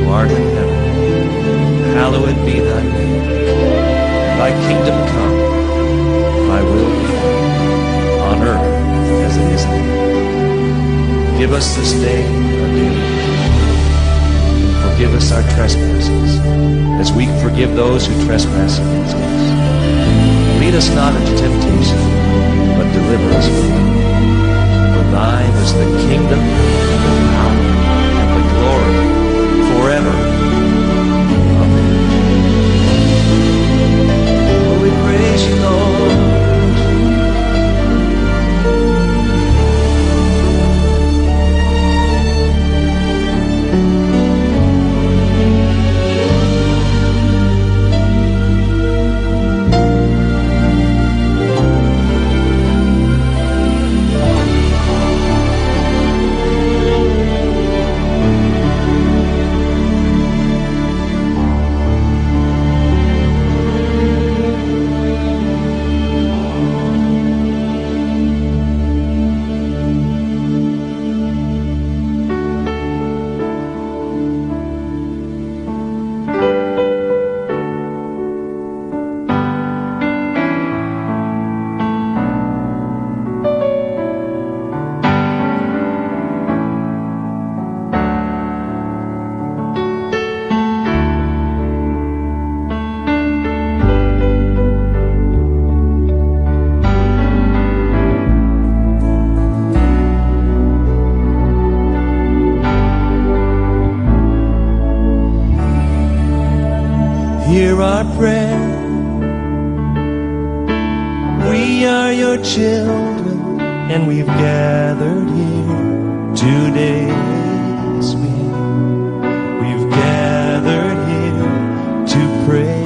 art in heaven, hallowed be thy name. Thy kingdom come, thy will be done, on earth as it is in heaven. Give us this day our daily bread, and forgive us our trespasses, as we forgive those who trespass against us. Lead us not into temptation, but deliver us from evil. For thine is the kingdom, and the power, and the glory, forever. Amen. Oh, we praise you, Lord. Hear our prayer. We are your children, and we've gathered here today. Yes, we've gathered here to pray.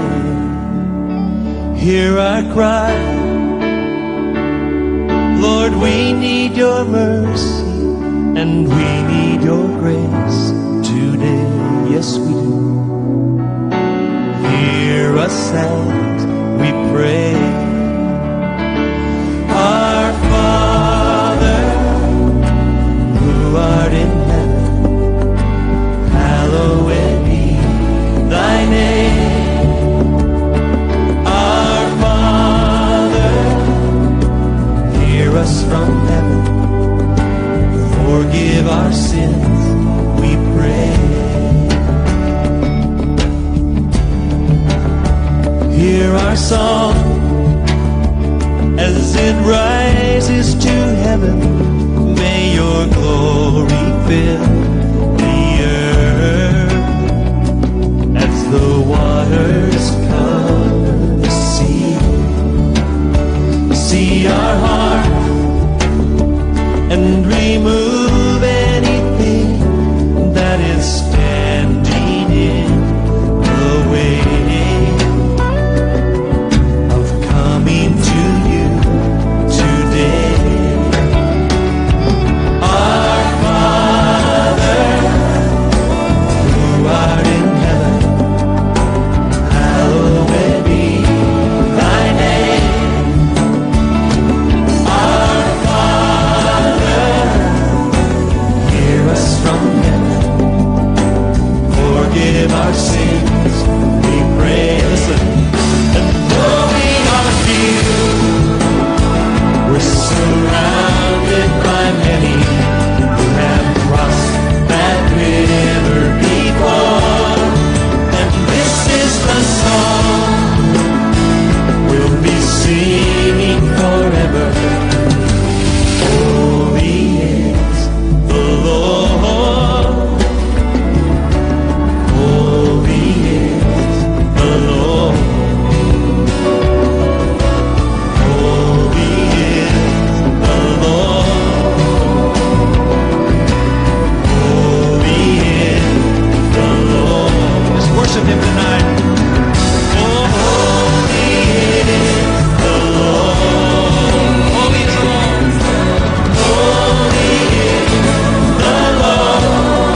Hear our cry. Lord, we need your mercy, and we need your grace today. Yes, we do. Hear us as we pray. Our Father, who art in heaven, hallowed be thy name. Our Father, hear us from heaven. Forgive our sins, we pray. Hear our song as it rises to heaven. May your glory fill the earth as the waters cover the sea. See our heart and remove anything that is standing in the way to you today. Our Father, who art in heaven, hallowed be thy name. Our Father, hear us from heaven. Forgive our sins, we pray. Listen. We're surrounded by many who have crossed that river before, and this is the song we'll be singing forever. Holy is the Lord. Holy is the Lord. Worship him tonight. Oh, holy is the Lord. Holy is the Lord. Holy is the Lord.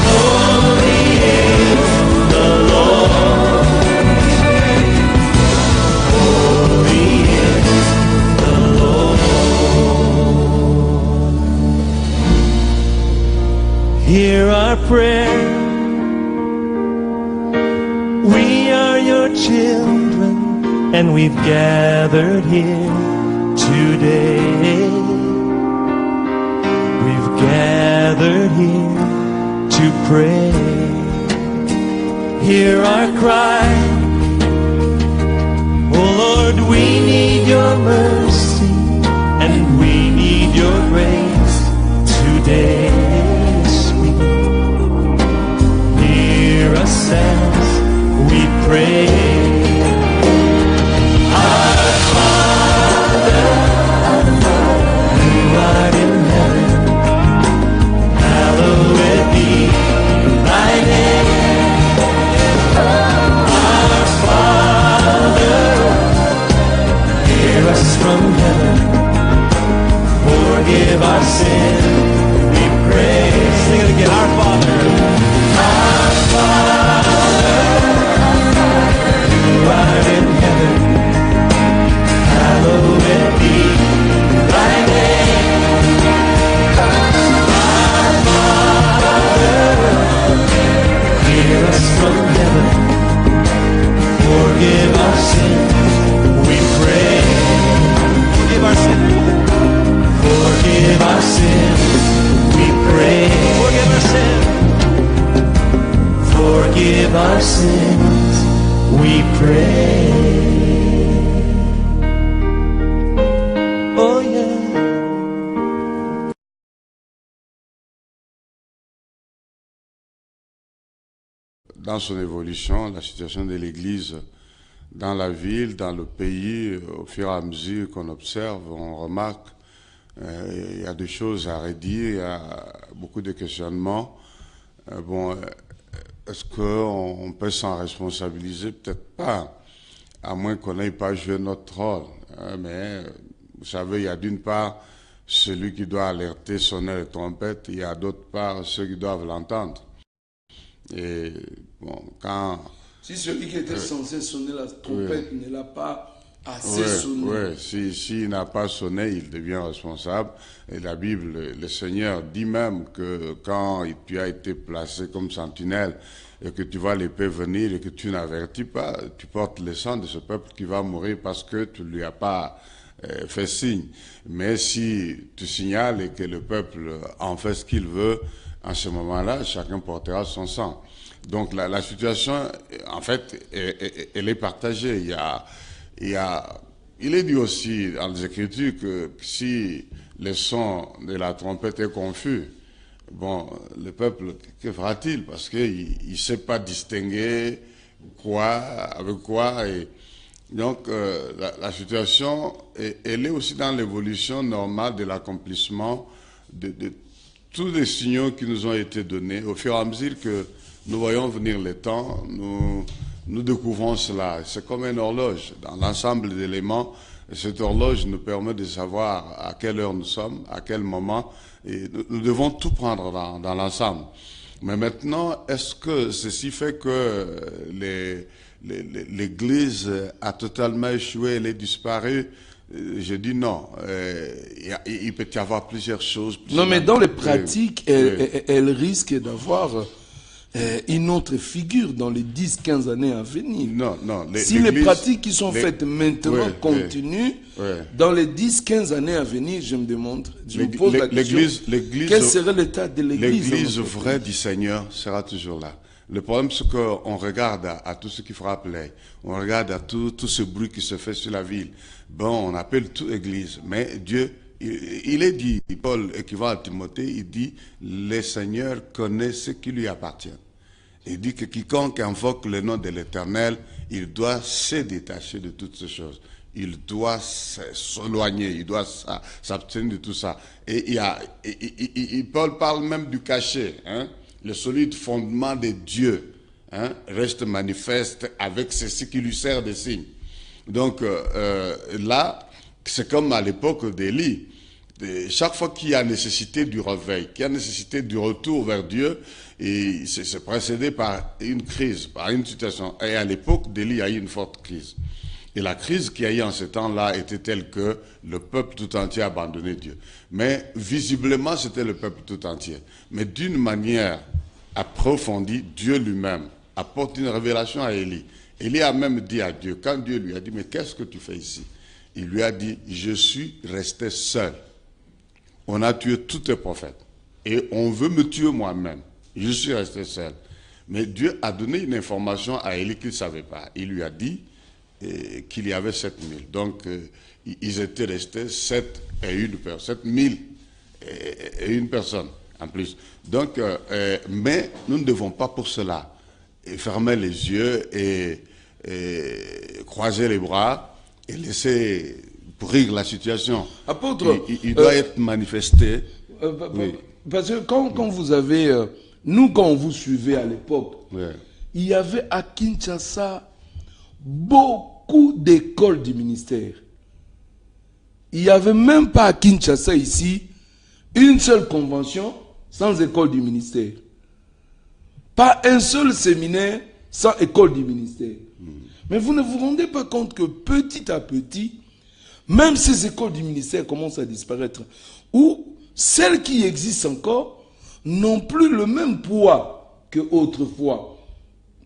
Holy is the Lord. Holy is the Lord. hear our prayer. We are your children, and we've gathered here today. We've gathered here to pray. Hear our cry. Oh Lord, we need your mercy, and we need your grace today. Sweet, hear us as we pray. Our Father, who art in heaven, hallowed be thy name. Our Father, hear us from heaven, forgive our sin, we pray. Sing it again. Our Father, our Father, who art in heaven, hallowed be thy name. Our Father, hear us from heaven, forgive our sins, we pray. Forgive our sins. Forgive our sins, we pray. Forgive our sins. Forgive our sins, we pray. Oh yeah. Dans son évolution, la situation de l'Église dans la ville, dans le pays, au fur et à mesure qu'on observe, on remarque il y a des choses à redire, il y a beaucoup de questionnements. Est-ce qu'on peut s'en responsabiliser? Peut-être pas, à moins qu'on n'ait pas joué notre rôle. Mais vous savez, il y a d'une part celui qui doit alerter, sonner les trompettes, il y a d'autre part ceux qui doivent l'entendre. Et bon, quand... Si celui qui était censé sonner la trompette ne l'a pas assez sonné. Oui, s'il n'a pas sonné, il devient responsable. Et la Bible, le Seigneur dit même que quand tu as été placé comme sentinelle et que tu vois l'épée venir et que tu n'avertis pas, tu portes le sang de ce peuple qui va mourir parce que tu ne lui as pas fait signe. Mais si tu signales et que le peuple en fait ce qu'il veut, en ce moment-là, chacun portera son sang. Donc la situation, en fait, elle est partagée. Il est dit aussi dans les Écritures que si le son de la trompette est confus, bon, le peuple, que fera-t-il? Parce qu'il ne sait pas distinguer quoi avec quoi. Et donc la situation, elle est aussi dans l'évolution normale de l'accomplissement de tous les signaux qui nous ont été donnés. Au fur et à mesure que nous voyons venir le temps, nous découvrons cela. C'est comme une horloge. Dans l'ensemble d'éléments, cette horloge nous permet de savoir à quelle heure nous sommes, à quel moment, et nous devons tout prendre dans l'ensemble. Mais maintenant, est-ce que ceci fait que l'Église a totalement échoué, elle est disparue? Je dis non. Il peut y avoir plusieurs choses. Non, mais dans les pratiques, elle risque d'avoir une autre figure dans les 10-15 années à venir. Non. Si les pratiques qui sont faites maintenant continuent, dans les 10-15 années à venir, je me pose la question, quel serait l'état de l'Église? L'Église vraie du Seigneur sera toujours là. Le problème, c'est qu'on regarde à tout ce qui frappe l'œil. On regarde à tout ce bruit qui se fait sur la ville. Bon, on appelle tout Église. Mais Dieu, il est dit, Paul écrivant à Timothée, il dit, le Seigneur connaît ce qui lui appartient. Il dit que quiconque invoque le nom de l'Éternel, il doit se détacher de toutes ces choses. Il doit s'éloigner, il doit s'abstenir de tout ça. Et Paul parle même du cachet, hein? Le solide fondement de Dieu reste manifeste avec ceci qui lui sert de signe. Donc là, c'est comme à l'époque d'Élie. Chaque fois qu'il y a nécessité du réveil, qu'il y a nécessité du retour vers Dieu, et c'est précédé par une crise, par une situation. Et à l'époque d'Élie, il y a eu une forte crise. Et la crise qu'il y a eu en ce temps-là était telle que le peuple tout entier a abandonné Dieu. Mais visiblement, c'était le peuple tout entier. Mais d'une manière approfondie, Dieu lui-même apporte une révélation à Élie. Élie a même dit à Dieu, quand Dieu lui a dit, mais qu'est-ce que tu fais ici? Il lui a dit, je suis resté seul. On a tué tous tes prophètes. Et on veut me tuer moi-même. Je suis resté seul. Mais Dieu a donné une information à Élie qu'il ne savait pas. Il lui a dit qu'il y avait 7000. Donc, ils étaient restés 7 et 000 et une personne en plus. Donc, mais nous ne devons pas pour cela fermer les yeux et croiser les bras et laisser pourrir la situation. Apôtre, il doit être manifesté. Oui. Parce que quand vous avez... nous, quand on vous suivait à l'époque, il y avait à Kinshasa beaucoup d'écoles du ministère. Il n'y avait même pas à Kinshasa ici une seule convention sans école du ministère. Pas un seul séminaire sans école du ministère. Mais vous ne vous rendez pas compte que petit à petit, même ces écoles du ministère commencent à disparaître. Ou celles qui existent encore n'ont plus le même poids qu'autrefois.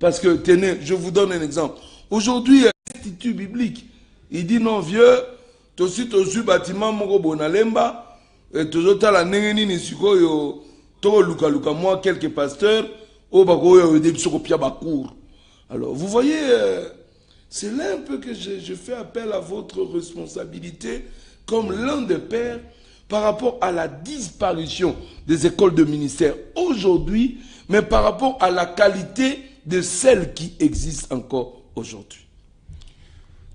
Parce que, tenez, je vous donne un exemple. Aujourd'hui, l'Institut biblique, il dit non, vieux, tu as bâtiment Moko Bonalemba, et tu as la Nengeni Nisiko, tu as moi, quelques pasteurs, alors, vous voyez, c'est là un peu que je fais appel à votre responsabilité comme l'un des pères par rapport à la disparition des écoles de ministère aujourd'hui, mais par rapport à la qualité de celles qui existent encore aujourd'hui.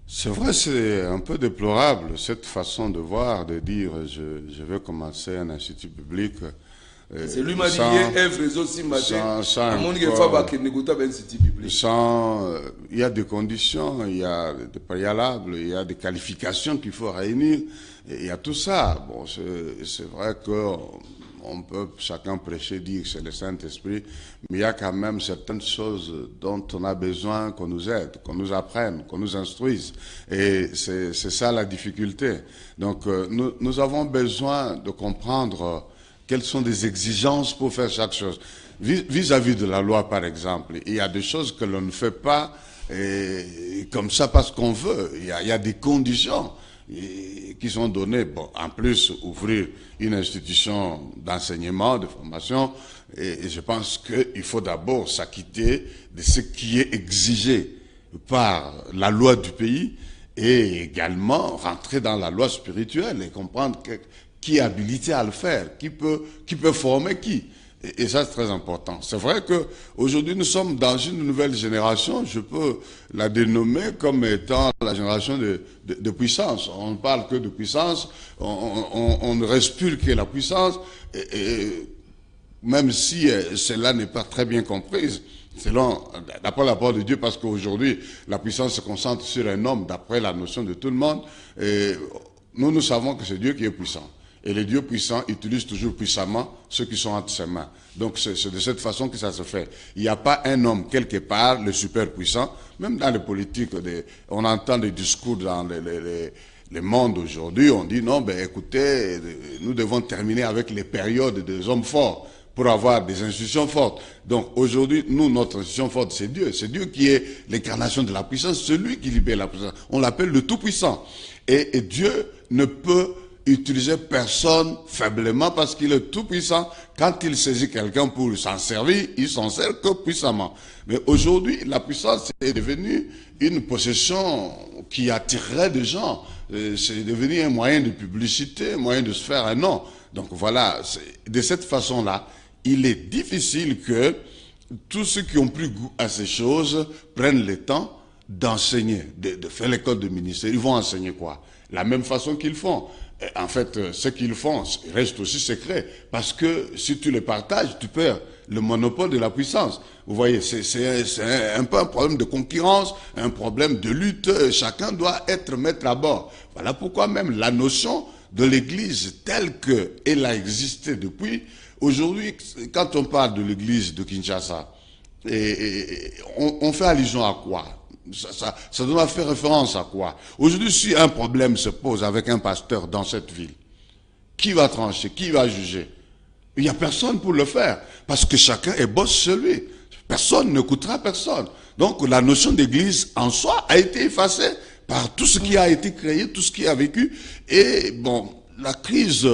C'est vrai, c'est un peu déplorable cette façon de voir, de dire je vais commencer un institut public. C'est lui m'a dit il y a des conditions, il y a des préalables, il y a des qualifications qu'il faut réunir, et il y a tout ça. Bon, c'est vrai que on peut chacun prêcher, dire que c'est le Saint-Esprit, mais il y a quand même certaines choses dont on a besoin qu'on nous aide, qu'on nous apprenne, qu'on nous instruise. Et c'est ça la difficulté. Donc nous avons besoin de comprendre quelles sont les exigences pour faire chaque chose. Vis-à-vis de la loi, par exemple, il y a des choses que l'on ne fait pas comme ça parce qu'on veut. Il y a des conditions qui sont données. Bon, en plus, ouvrir une institution d'enseignement, de formation, et je pense qu'il faut d'abord s'acquitter de ce qui est exigé par la loi du pays et également rentrer dans la loi spirituelle et comprendre qui est habilité à le faire, qui peut former qui. Et ça, c'est très important. C'est vrai qu'aujourd'hui, nous sommes dans une nouvelle génération, je peux la dénommer comme étant la génération de puissance. On ne parle que de puissance, on ne reste plus que la puissance, et même si cela n'est pas très bien comprise, d'après la parole de Dieu, parce qu'aujourd'hui, la puissance se concentre sur un homme, d'après la notion de tout le monde, et nous savons que c'est Dieu qui est puissant. Et les dieux puissants utilisent toujours puissamment ceux qui sont entre ses mains. Donc c'est de cette façon que ça se fait. Il n'y a pas un homme quelque part, le super puissant, même dans les politiques, on entend des discours dans les mondes aujourd'hui, on dit non, ben écoutez, nous devons terminer avec les périodes des hommes forts pour avoir des institutions fortes. Donc aujourd'hui, notre institution forte, c'est Dieu. C'est Dieu qui est l'incarnation de la puissance, celui qui libère la puissance. On l'appelle le Tout-Puissant. Et Dieu ne peut utiliser personne faiblement parce qu'il est tout puissant. Quand il saisit quelqu'un pour s'en servir, il s'en sert que puissamment. Mais aujourd'hui, la puissance est devenue une possession qui attirerait des gens. C'est devenu un moyen de publicité, un moyen de se faire un nom. Donc voilà, de cette façon-là, il est difficile que tous ceux qui ont pris goût à ces choses prennent le temps d'enseigner, de faire l'école de ministère. Ils vont enseigner quoi? La même façon qu'ils font. En fait, ce qu'ils font reste aussi secret, parce que si tu le partages, tu perds le monopole de la puissance. Vous voyez, c'est un peu un problème de concurrence, un problème de lutte. Chacun doit être maître à bord. Voilà pourquoi même la notion de l'Église telle qu'elle a existé depuis, aujourd'hui, quand on parle de l'Église de Kinshasa, on fait allusion à quoi? Ça doit faire référence à quoi? Aujourd'hui, si un problème se pose avec un pasteur dans cette ville, qui va trancher? Qui va juger? Il n'y a personne pour le faire, parce que chacun est boss chez lui. Personne n'écoutera personne. Donc la notion d'église en soi a été effacée par tout ce qui a été créé, tout ce qui a vécu. Et bon, la crise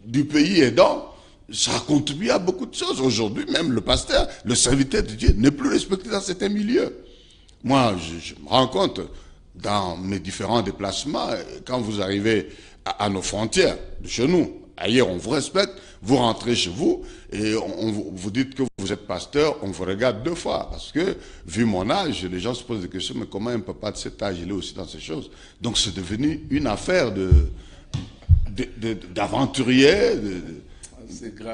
du pays aidant, ça a contribué à beaucoup de choses. Aujourd'hui, même le pasteur, le serviteur de Dieu, n'est plus respecté dans certains milieux. Moi, je me rends compte, dans mes différents déplacements, quand vous arrivez à nos frontières, de chez nous, ailleurs on vous respecte, vous rentrez chez vous et vous dites que vous êtes pasteur, on vous regarde deux fois. Parce que, vu mon âge, les gens se posent des questions, mais comment un papa de cet âge, il est aussi dans ces choses? Donc c'est devenu une affaire d'aventuriers,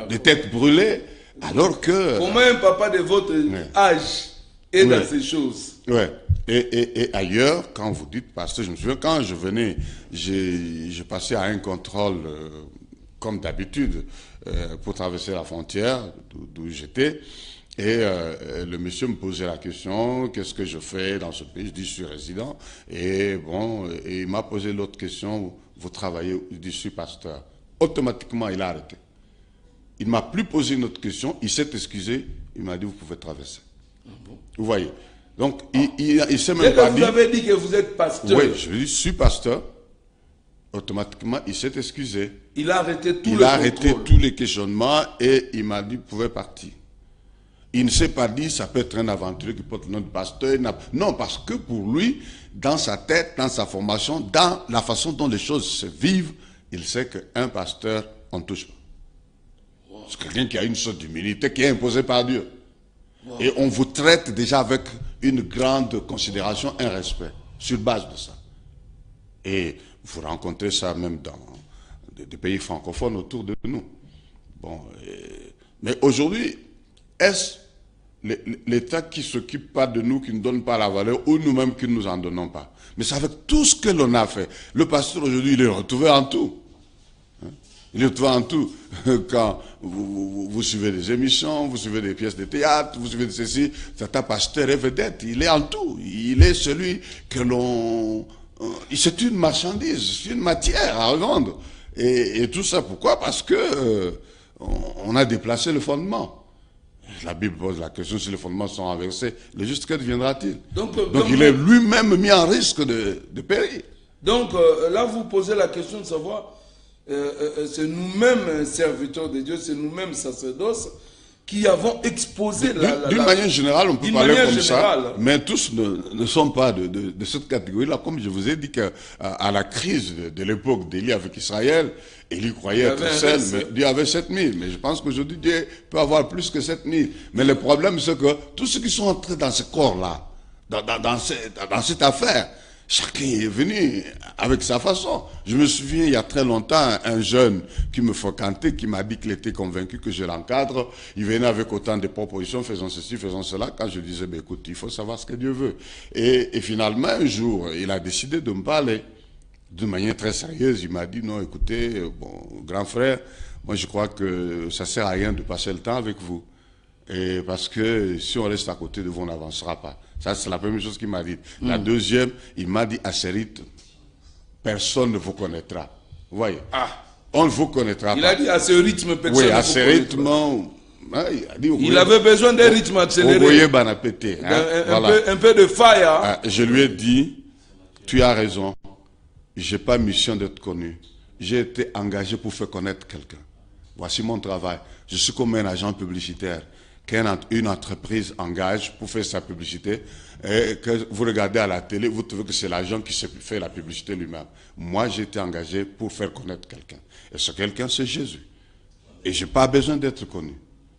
de têtes brûlées, alors que... Comment un papa de votre âge est dans ces choses? Ouais. Et ailleurs, quand vous dites pasteur, je me souviens, quand je venais, je passais à un contrôle, comme d'habitude, pour traverser la frontière d'où j'étais, et le monsieur me posait la question, qu'est-ce que je fais dans ce pays? Je dis, je suis résident, et bon, et il m'a posé l'autre question, vous travaillez? Je dis, je suis pasteur. Automatiquement, il a arrêté. Il ne m'a plus posé une autre question, il s'est excusé, il m'a dit, vous pouvez traverser. Bon. Vous voyez? Donc, il s'est même pas dit... Vous avez dit que vous êtes pasteur. Oui, je lui ai dit, je suis pasteur. Automatiquement, il s'est excusé. Il a arrêté tous les questionnements et il m'a dit, vous pouvez partir. Il ne s'est pas dit, ça peut être un aventurier qui porte le nom de pasteur. Non, parce que pour lui, dans sa tête, dans sa formation, dans la façon dont les choses se vivent, il sait qu'un pasteur, on ne touche pas. C'est quelqu'un qui a une sorte d'humilité qui est imposée par Dieu. Et on vous traite déjà avec une grande considération, un respect, sur base de ça. Et vous rencontrez ça même dans des pays francophones autour de nous. Bon, mais aujourd'hui, est-ce l'État qui ne s'occupe pas de nous, qui ne donne pas la valeur, ou nous-mêmes qui ne nous en donnons pas? Mais c'est avec tout ce que l'on a fait. Le pasteur aujourd'hui, il est retrouvé en tout. Il est retrouvé en tout. Quand vous suivez des émissions, vous suivez des pièces de théâtre, vous suivez de ceci, c'est pasteur et vedette. Il est en tout. Il est celui que l'on... C'est une marchandise, c'est une matière à revendre. Et tout ça, pourquoi? Parce que on a déplacé le fondement. La Bible pose la question, si les fondements sont renversés, le juste que deviendra-t-il? Donc il est lui-même mis en risque de périr. Donc là, vous posez la question de savoir, c'est nous-mêmes serviteurs de Dieu, c'est nous-mêmes sacerdoces, qui avons exposé d'une manière générale, on peut parler comme ça, mais tous ne sont pas de cette catégorie-là. Comme je vous ai dit qu'à la crise de l'époque d'Élie avec Israël, Élie croyait être seul, mais Dieu avait 7000. Mais je pense qu'aujourd'hui, Dieu peut avoir plus que 7000. Mais le problème, c'est que tous ceux qui sont entrés dans ce corps-là, dans cette affaire, chacun est venu avec sa façon. Je me souviens, il y a très longtemps, un jeune qui me fréquentait, qui m'a dit qu'il était convaincu que je l'encadre. Il venait avec autant de propositions, faisons ceci, faisons cela. Quand je disais, ben, écoute, il faut savoir ce que Dieu veut. Et finalement, un jour, il a décidé de me parler d'une manière très sérieuse. Il m'a dit, non, écoutez, bon, grand frère, moi je crois que ça sert à rien de passer le temps avec vous. Et parce que si on reste à côté de vous, on n'avancera pas. Ça, c'est la première chose qu'il m'a dit. La deuxième, il m'a dit, à ce rythme, personne ne vous connaîtra. Vous voyez? On ne vous connaîtra pas. Il a dit, à ce rythme, personne ne vous connaîtra. Oui, à ce rythme, il avait besoin d'un rythme accéléré. Un peu de fire. Je lui ai dit, tu as raison. Je n'ai pas mission d'être connu. J'ai été engagé pour faire connaître quelqu'un. Voici mon travail. Je suis comme un agent publicitaire qu'une entreprise engage pour faire sa publicité et que vous regardez à la télé, vous trouvez que c'est l'agent qui fait la publicité lui-même. Moi, j'ai été engagé pour faire connaître quelqu'un. Et ce quelqu'un, c'est Jésus. Et je n'ai pas besoin d'être connu.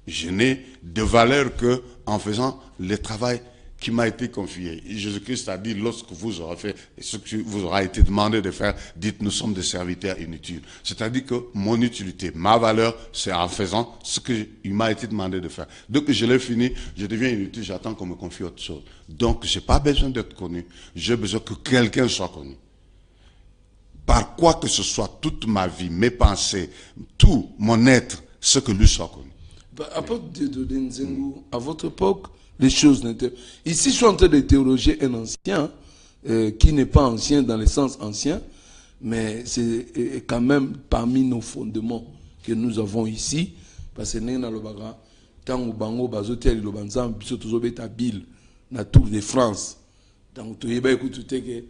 Je n'ai de valeur qu'en faisant le travail qui m'a été confié. Jésus-Christ a dit, lorsque vous aurez fait ce que vous aura été demandé de faire, dites, nous sommes des serviteurs inutiles. C'est-à-dire que mon utilité, ma valeur, c'est en faisant ce qu'il m'a été demandé de faire. Dès que je l'ai fini, je deviens inutile, j'attends qu'on me confie autre chose. Donc, je n'ai pas besoin d'être connu. J'ai besoin que quelqu'un soit connu. Par quoi que ce soit, toute ma vie, mes pensées, tout mon être, ce que lui soit connu. À votre époque, les choses n'étaient... Ici, je suis en train d'interroger un ancien, qui n'est pas ancien dans le sens ancien, mais c'est quand même parmi nos fondements que nous avons ici, parce que nous avons tant au bango bazotel le banzam biso tozobeta bill na Tour de France. Donc tu yeba écouter que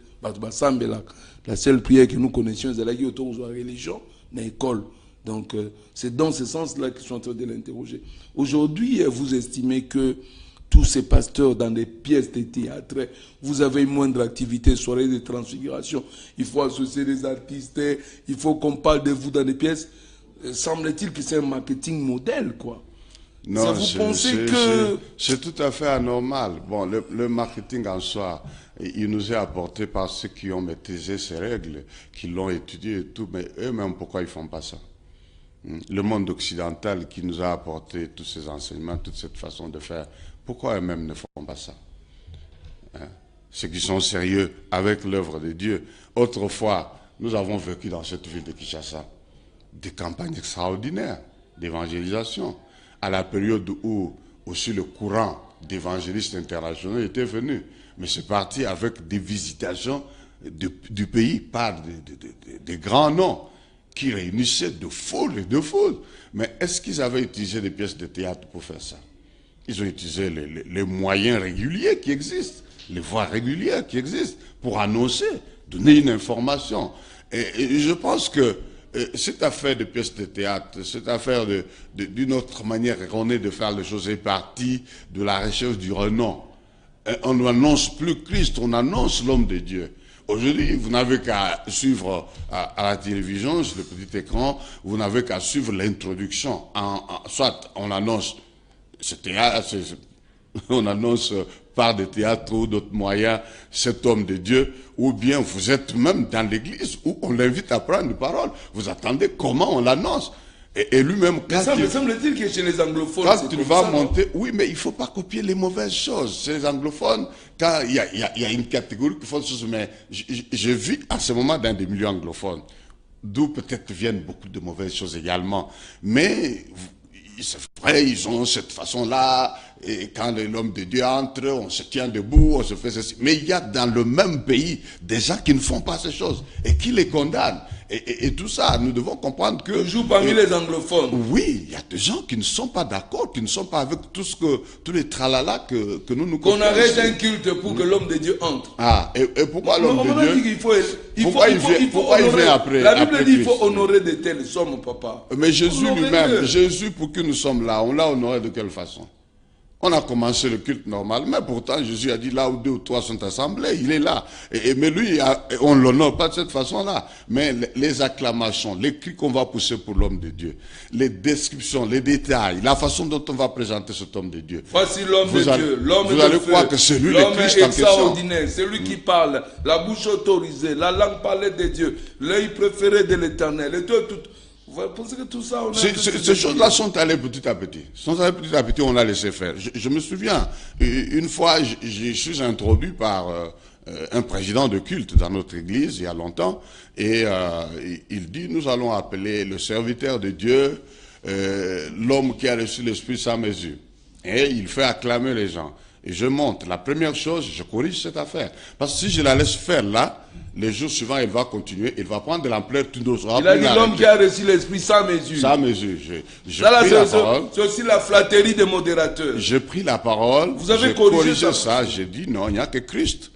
la seule prière que nous connaissions c'est la qui autour de la religion na école. Donc c'est dans ce sens-là que je suis en train de l'interroger. Aujourd'hui, vous estimez que tous ces pasteurs dans des pièces de théâtre, vous avez une moindre activité, soirée de transfiguration, il faut associer des artistes, il faut qu'on parle de vous dans des pièces. Semble-t-il que c'est un marketing modèle, quoi. Non, ça, vous pensez que... c'est tout à fait anormal. Bon, le marketing en soi, il nous est apporté par ceux qui ont maîtrisé ces règles, qui l'ont étudié et tout, mais eux-mêmes, pourquoi ils ne font pas ça? Le monde occidental qui nous a apporté tous ces enseignements, toute cette façon de faire, pourquoi eux-mêmes ne font pas ça? Ceux qui sont sérieux avec l'œuvre de Dieu. Autrefois, nous avons vécu dans cette ville de Kinshasa des campagnes extraordinaires d'évangélisation, à la période où aussi le courant d'évangélistes internationaux était venu. Mais c'est parti avec des visitations du pays par des grands noms qui réunissaient de foules et de foules. Mais est-ce qu'ils avaient utilisé des pièces de théâtre pour faire ça? Ils ont utilisé les moyens réguliers qui existent, les voies régulières qui existent pour annoncer, donner une information. Et je pense que cette affaire de pièces de théâtre, cette affaire d'une autre manière erronée de faire les choses est partie de la recherche du renom. On n'annonce plus Christ, on annonce l'homme de Dieu. Aujourd'hui, vous n'avez qu'à suivre à la télévision, sur le petit écran, vous n'avez qu'à suivre l'introduction. Soit on annonce ce théâtre, on annonce par des théâtres ou d'autres moyens cet homme de Dieu, ou bien vous êtes même dans l'église où on l'invite à prendre une parole. Vous attendez comment on l'annonce. Et lui-même, quand ça me semble-t-il que chez les anglophones, quand tu vas monter, oui, mais il ne faut pas copier les mauvaises choses. Chez les anglophones, quand il y a une catégorie qui font des choses, mais je vis à ce moment dans des milieux anglophones, d'où peut-être viennent beaucoup de mauvaises choses également. Mais c'est vrai, ils ont cette façon-là, et quand l'homme de Dieu entre, on se tient debout, on se fait ceci. Mais il y a dans le même pays des gens qui ne font pas ces choses et qui les condamnent. Et tout ça, nous devons comprendre que... Toujours parmi les anglophones. Oui, il y a des gens qui ne sont pas d'accord, qui ne sont pas avec tous les tralala que nous copions. Qu'on arrête un culte pour que l'homme de Dieu entre. Ah, et pourquoi l'homme de Dieu... Pourquoi il vient après? La Bible dit qu'il faut Christ. honorer de telles sommes, papa. Mais Jésus lui-même, Jésus, pour que nous sommes là, on l'a honoré de quelle façon? On a commencé le culte normal, mais pourtant Jésus a dit là où 2 ou 3 sont assemblés, il est là. Mais lui, on ne l'honore pas de cette façon-là. Mais les acclamations, les cris qu'on va pousser pour l'homme de Dieu, les descriptions, les détails, la façon dont on va présenter cet homme de Dieu. Voici l'homme de Dieu, l'homme de feu. Vous allez croire que c'est lui le Christ en question. Extraordinaire, c'est lui qui parle, la bouche autorisée, la langue parlée de Dieu, l'œil préféré de l'Éternel, et tout. Vous pensez que tout ça, ces choses-là sont allées petit à petit. On l'a laissé faire. Je me souviens, une fois, je suis introduit par un président de culte dans notre église, il y a longtemps, et il dit, nous allons appeler le serviteur de Dieu, l'homme qui a reçu l'Esprit sans mesure. Et il fait acclamer les gens. Et je monte. La première chose, je corrige cette affaire. Parce que si je la laisse faire là, les jours suivants, elle va continuer, elle va prendre de l'ampleur, tu n'oseras plus. Il a dit l'homme qui a reçu l'esprit sans mesure. Sans mesure. J'ai pris la parole. C'est aussi la flatterie des modérateurs. J'ai pris la parole. Vous avez corrigé ça. J'ai dit non, il n'y a que Christ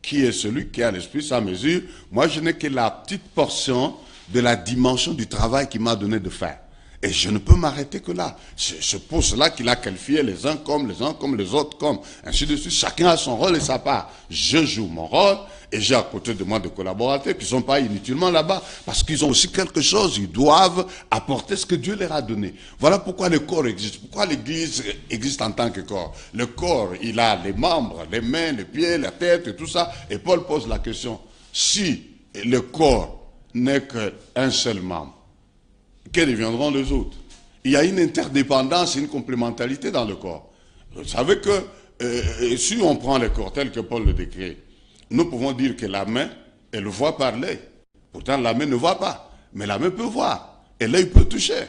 qui est celui qui a l'esprit sans mesure. Moi, je n'ai que la petite portion de la dimension du travail qu'il m'a donné de faire. Et je ne peux m'arrêter que là. C'est pour cela qu'il a qualifié les uns comme les autres comme. Ainsi de suite. Chacun a son rôle et sa part. Je joue mon rôle et j'ai à côté de moi des collaborateurs qui ne sont pas inutilement là-bas parce qu'ils ont aussi quelque chose. Ils doivent apporter ce que Dieu leur a donné. Voilà pourquoi le corps existe. Pourquoi l'Église existe en tant que corps. Le corps, il a les membres, les mains, les pieds, la tête et tout ça. Et Paul pose la question. Si le corps n'est qu'un seul membre, que deviendront les autres? Il y a une interdépendance, une complémentarité dans le corps. Vous savez que si on prend le corps tel que Paul le décrit, nous pouvons dire que la main, elle voit par l'œil. Pourtant, la main ne voit pas. Mais la main peut voir. Et l'œil peut toucher.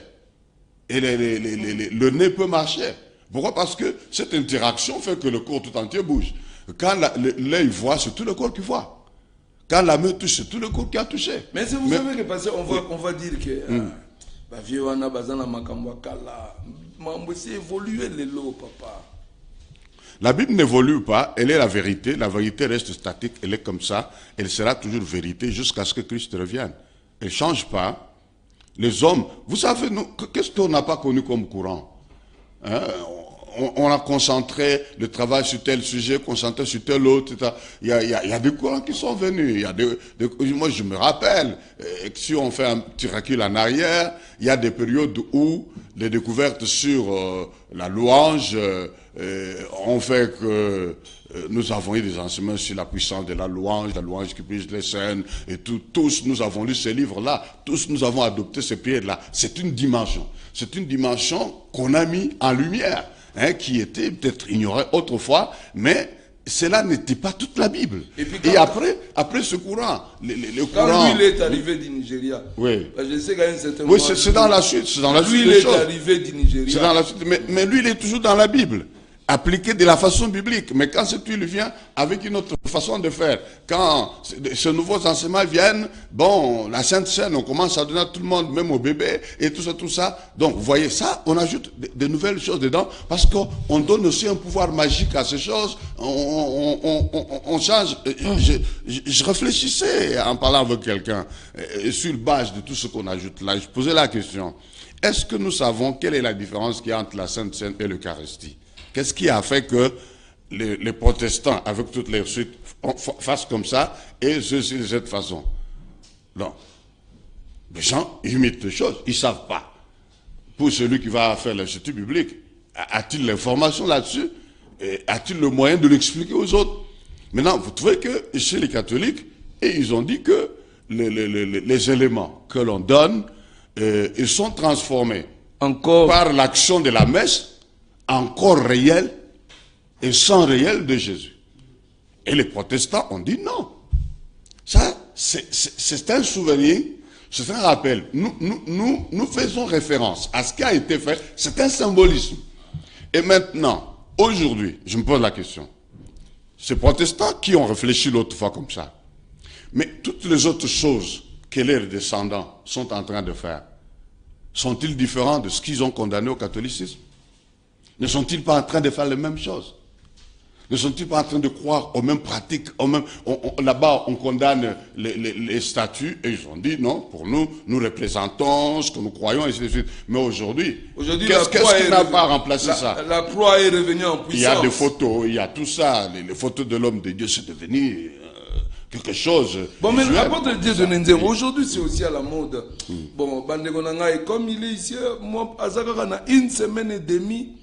et le nez peut marcher. Pourquoi? Parce que cette interaction fait que le corps tout entier bouge. Quand l'œil voit, c'est tout le corps qui voit. Quand la main touche, c'est tout le corps qui a touché. Mais vous savez que parce qu'on va dire que vieux wana bazana makambo kala, mambo c'est évolué les lots, papa. La Bible n'évolue pas, elle est la vérité reste statique, elle est comme ça, elle sera toujours vérité jusqu'à ce que Christ revienne. Elle ne change pas. Les hommes, vous savez, qu'est-ce qu'on n'a pas connu comme courant? Hein? On a concentré le travail sur tel sujet, concentré sur tel autre. Il y a des courants qui sont venus. Moi, je me rappelle, si on fait un petit recul en arrière, il y a des périodes où les découvertes sur la louange ont fait que nous avons eu des enseignements sur la puissance de la louange qui brise les scènes, et tous nous avons lu ces livres-là, tous nous avons adopté ces prières-là. C'est une dimension qu'on a mis en lumière. Hein, qui était peut-être ignoré autrefois, mais cela n'était pas toute la Bible. Et après ce courant, quand lui il est arrivé du Nigeria, oui, je sais qu'à un certain moment, c'est dans la suite, lui il est arrivé du Nigeria. C'est dans la suite, mais lui il est toujours dans la Bible, appliqué de la façon biblique. Mais quand cette huile vient avec une autre façon de faire, quand ces nouveaux enseignements viennent, bon, la Sainte Seine, on commence à donner à tout le monde, même aux bébés, et tout ça. Donc, vous voyez ça, on ajoute de nouvelles choses dedans, parce qu'on donne aussi un pouvoir magique à ces choses, on change. Je réfléchissais en parlant avec quelqu'un, sur le base de tout ce qu'on ajoute là, je posais la question, est-ce que nous savons quelle est la différence qu'il y a entre la Sainte Seine et l'Eucharistie? Qu'est-ce qui a fait que les protestants, avec toutes les suites, fassent comme ça et ceci de cette façon? Non. Les gens imitent les choses, ils ne savent pas. Pour celui qui va faire l'institut biblique, a-t-il l'information là-dessus? A-t-il le moyen de l'expliquer aux autres? Maintenant, vous trouvez que chez les catholiques, ils ont dit que les éléments que l'on donne, ils sont transformés par l'action de la messe, encore réel et sans réel de Jésus. Et les protestants ont dit non. Ça, c'est un souvenir, c'est un rappel. Nous faisons référence à ce qui a été fait, c'est un symbolisme. Et maintenant, aujourd'hui, je me pose la question, ces protestants qui ont réfléchi l'autre fois comme ça, mais toutes les autres choses que leurs descendants sont en train de faire, sont-ils différents de ce qu'ils ont condamné au catholicisme? Ne sont-ils pas en train de faire les mêmes choses? Ne sont-ils pas en train de croire aux mêmes pratiques, là-bas, on condamne les statues, et ils ont dit, non, pour nous, nous représentons ce que nous croyons, et ainsi de suite. Mais aujourd'hui, qu'est-ce qui n'a pas remplacé ça? La croix est revenue en puissance. Il y a des photos, il y a tout ça, les photos de l'homme de Dieu, c'est devenu quelque chose. Bon, mais l'apôtre de Dieu de Nzembo, aujourd'hui, c'est aussi à la mode. Bon, Bandegonanga, comme il est ici, moi, à une semaine et demie,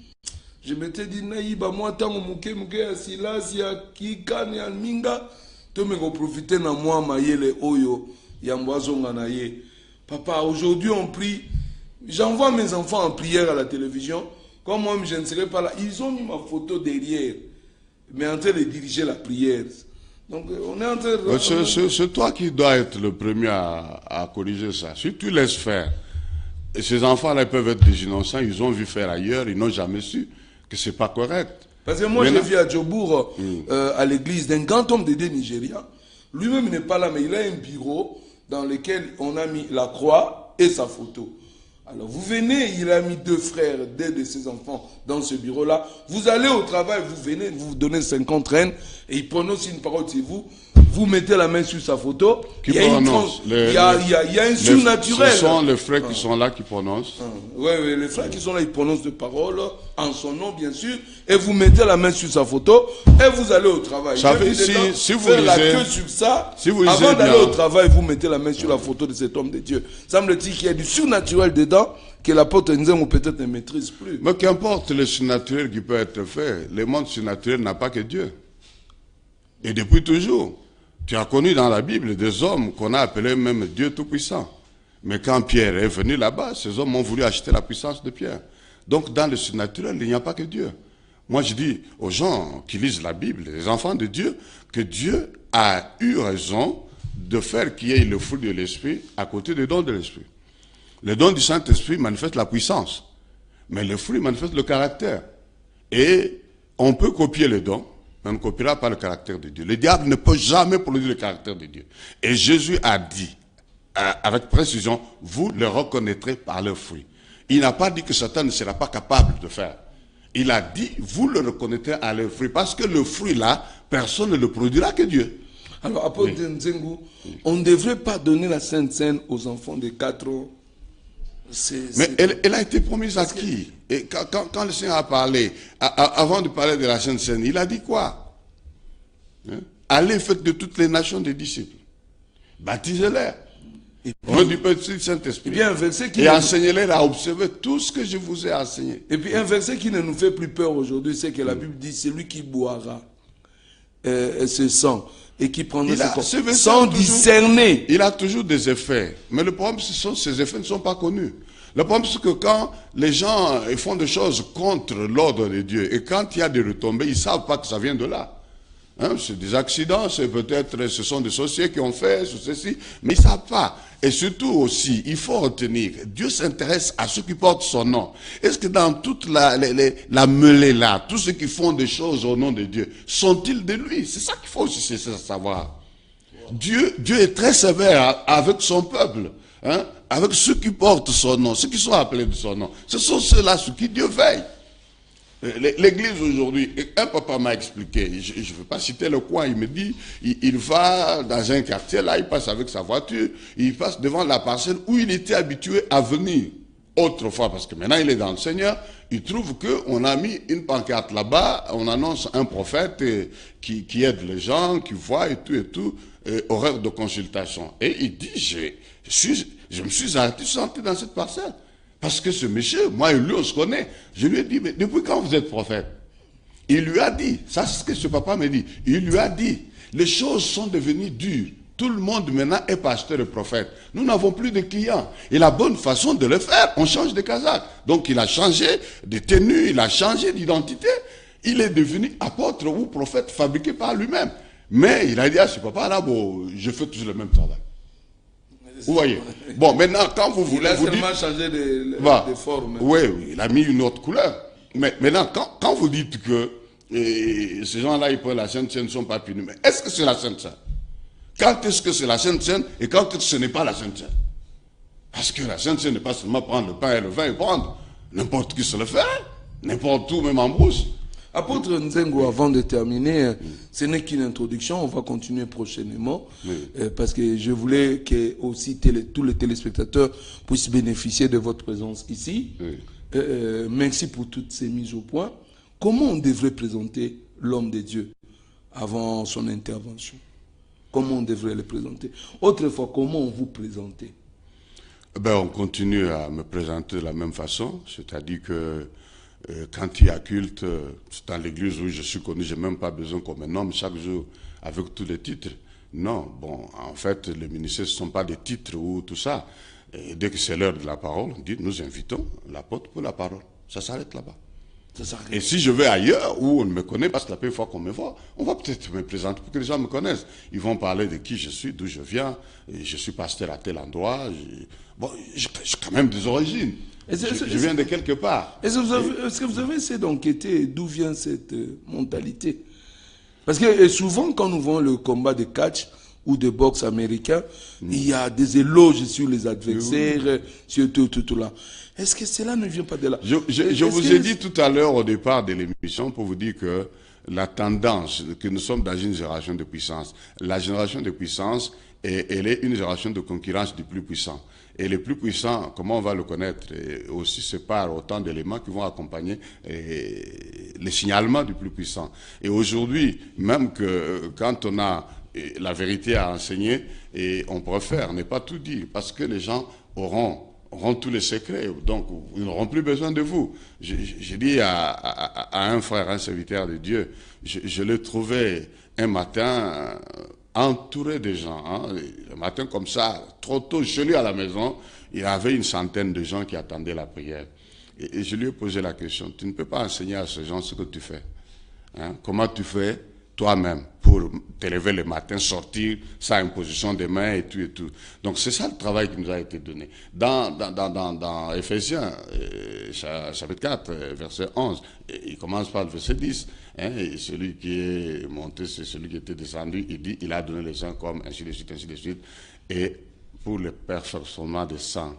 je m'étais dit, naïba, moi, tant que mouke ya silas, ya kikan, ya minga, tu me profiter na moi, maïele oyo, ya mbwazonga na ye. Papa, aujourd'hui, on prie. J'envoie mes enfants en prière à la télévision. Comme moi, je ne serai pas là. Ils ont mis ma photo derrière, mais en train de diriger la prière. Donc, on est en train de... C'est toi qui dois être le premier à corriger ça. Si tu laisses faire, et ces enfants-là peuvent être des innocents, ils ont vu faire ailleurs, ils n'ont jamais su que c'est pas correct. Parce que moi, j'ai vu à Djobour, à l'église d'un grand homme de Dieu nigérien. Lui-même n'est pas là, mais il a un bureau dans lequel on a mis la croix et sa photo. Alors, vous venez, il a mis 2 frères, 2 de ses enfants dans ce bureau-là. Vous allez au travail, vous venez, vous donnez 50 reines, et il prononce une parole sur vous. Vous mettez la main sur sa photo. Qui prononce? Il y a un surnaturel. Ce sont les frères qui sont là qui prononcent. Oui, les frères qui sont là, ils prononcent des paroles en son nom, bien sûr. Et vous mettez la main sur sa photo et vous allez au travail. Si vous faire lisez, la queue sur ça, si vous avant d'aller bien, au travail, vous mettez la main sur la photo de cet homme de Dieu. Semble-t-il qu'il y a du surnaturel dedans que l'apôtre Nzembo peut-être ne maîtrise plus. Mais qu'importe le surnaturel qui peut être fait, le monde surnaturel n'a pas que Dieu. Et depuis toujours. Tu as connu dans la Bible des hommes qu'on a appelés même Dieu Tout-Puissant. Mais quand Pierre est venu là-bas, ces hommes ont voulu acheter la puissance de Pierre. Donc dans le surnaturel, il n'y a pas que Dieu. Moi je dis aux gens qui lisent la Bible, les enfants de Dieu, que Dieu a eu raison de faire qu'il y ait le fruit de l'Esprit à côté des dons de l'Esprit. Le don du Saint-Esprit manifeste la puissance. Mais le fruit manifeste le caractère. Et on peut copier les dons, mais on ne copiera pas le caractère de Dieu. Le diable ne peut jamais produire le caractère de Dieu. Et Jésus a dit, avec précision, vous le reconnaîtrez par leurs fruits. Il n'a pas dit que Satan ne sera pas capable de faire. Il a dit, vous le reconnaîtrez à leurs fruits. Parce que le fruit là, personne ne le produira que Dieu. Alors, apôtre Nzengu, on ne devrait pas donner la Sainte Seine aux enfants de 4 ans. Mais elle a été promise à qui? Et quand le Seigneur a parlé, avant de parler de la Sainte Seine, il a dit quoi? Allez, faites de toutes les nations des disciples. Baptisez-les. Au nom du Père, du Saint-Esprit. Et enseignez-les à observer tout ce que je vous ai enseigné. Et puis un verset qui ne nous fait plus peur aujourd'hui, c'est que la Bible dit, c'est lui qui boira ce sang et qui prendra ce corps sans discerner. Il a toujours des effets. Mais le problème, ces effets ne sont pas connus. Le problème, c'est que quand les gens font des choses contre l'ordre de Dieu, et quand il y a des retombées, ils ne savent pas que ça vient de là. Hein, c'est des accidents, c'est peut-être, ce sont des sorciers qui ont fait ceci, mais ils ne savent pas. Et surtout aussi, il faut retenir, Dieu s'intéresse à ceux qui portent son nom. Est-ce que dans toute la mêlée là, tous ceux qui font des choses au nom de Dieu, sont-ils de lui? C'est ça qu'il faut aussi savoir. Dieu est très sévère avec son peuple, hein, avec ceux qui portent son nom, ceux qui sont appelés de son nom. Ce sont ceux-là sur qui Dieu veille. L'église aujourd'hui, un papa m'a expliqué, je ne veux pas citer le coin, il me dit, il va dans un quartier, là il passe avec sa voiture, il passe devant la parcelle où il était habitué à venir autrefois, parce que maintenant il est dans le Seigneur, il trouve qu'on a mis une pancarte là-bas, on annonce un prophète qui aide les gens, qui voit et tout, horaire de consultation. Et il dit, je me suis arrêté dans cette parcelle. Parce que ce monsieur, moi et lui, on se connaît. Je lui ai dit, mais depuis quand vous êtes prophète? Il lui a dit, ça c'est ce que ce papa me dit, il lui a dit, les choses sont devenues dures. Tout le monde maintenant est pasteur et prophète. Nous n'avons plus de clients. Et la bonne façon de le faire, on change de casaque. Donc il a changé de tenue, il a changé d'identité. Il est devenu apôtre ou prophète fabriqué par lui-même. Mais il a dit à ce papa-là, bon, je fais toujours le même travail. Vous voyez. Bon, maintenant, quand vous voulez... Il a vous seulement changé de forme. Oui, il a mis une autre couleur. Mais maintenant, quand vous dites que ces gens-là, ils prennent la Sainte Seine, ne sont pas punis, mais est-ce que c'est la Sainte Seine? Quand est-ce que c'est la Sainte Seine et quand est-ce que ce n'est pas la Sainte Seine? Parce que la Sainte Seine n'est pas seulement prendre le pain et le vin et prendre. N'importe qui se le fait. N'importe où, même en brousse. Apôtre Nzengu, avant de terminer, ce n'est qu'une introduction, on va continuer prochainement, parce que je voulais que aussi tous les téléspectateurs puissent bénéficier de votre présence ici. Merci pour toutes ces mises au point. Comment on devrait présenter l'homme de Dieu avant son intervention? Comment on devrait le présenter? Autrefois, comment on vous présentait? On continue à me présenter de la même façon, c'est-à-dire que quand il y a culte, dans l'église où je suis connu, je n'ai même pas besoin qu'on me nomme chaque jour avec tous les titres. Non, bon, en fait, les ministères, ce ne sont pas des titres ou tout ça. Et dès que c'est l'heure de la parole, on dit, nous invitons l'apôtre pour la parole. Ça s'arrête là-bas. Et si je vais ailleurs, où on ne me connaît pas, parce que la première fois qu'on me voit, on va peut-être me présenter pour que les gens me connaissent. Ils vont parler de qui je suis, d'où je viens, et je suis pasteur à tel endroit. Bon, j'ai quand même des origines. Je viens de quelque part. Est-ce que vous avez essayé d'enquêter d'où vient cette mentalité? Parce que souvent, quand nous voyons le combat de catch ou de boxe américain, il y a des éloges sur les adversaires, sur tout là. Est-ce que cela ne vient pas de là? Je vous ai dit tout à l'heure au départ de l'émission pour vous dire que la tendance, que nous sommes dans une génération de puissance. La génération de puissance, elle est une génération de concurrence du plus puissant. Et les plus puissants, comment on va le connaître? Et aussi se par autant d'éléments qui vont accompagner les signalements du plus puissant. Et aujourd'hui, même que quand on a la vérité à enseigner, et on préfère ne pas tout dire, parce que les gens auront tous les secrets, donc ils n'auront plus besoin de vous. J'ai dit à un frère, un serviteur de Dieu, je l'ai trouvé un matin entouré de gens, hein, le matin comme ça, trop tôt, chez lui à la maison, il y avait une centaine de gens qui attendaient la prière. Et je lui ai posé la question, tu ne peux pas enseigner à ces gens ce que tu fais, hein? Comment tu fais? toi-même, pour te lever le matin, sortir sans imposition des mains et tout et tout. Donc c'est ça le travail qui nous a été donné. Dans Éphésiens, chapitre 4, verset 11, il commence par le verset 10. Hein, et celui qui est monté, c'est celui qui était descendu. Il dit, il a donné les uns comme ainsi de suite, ainsi de suite. Et pour le perfectionnement des saints,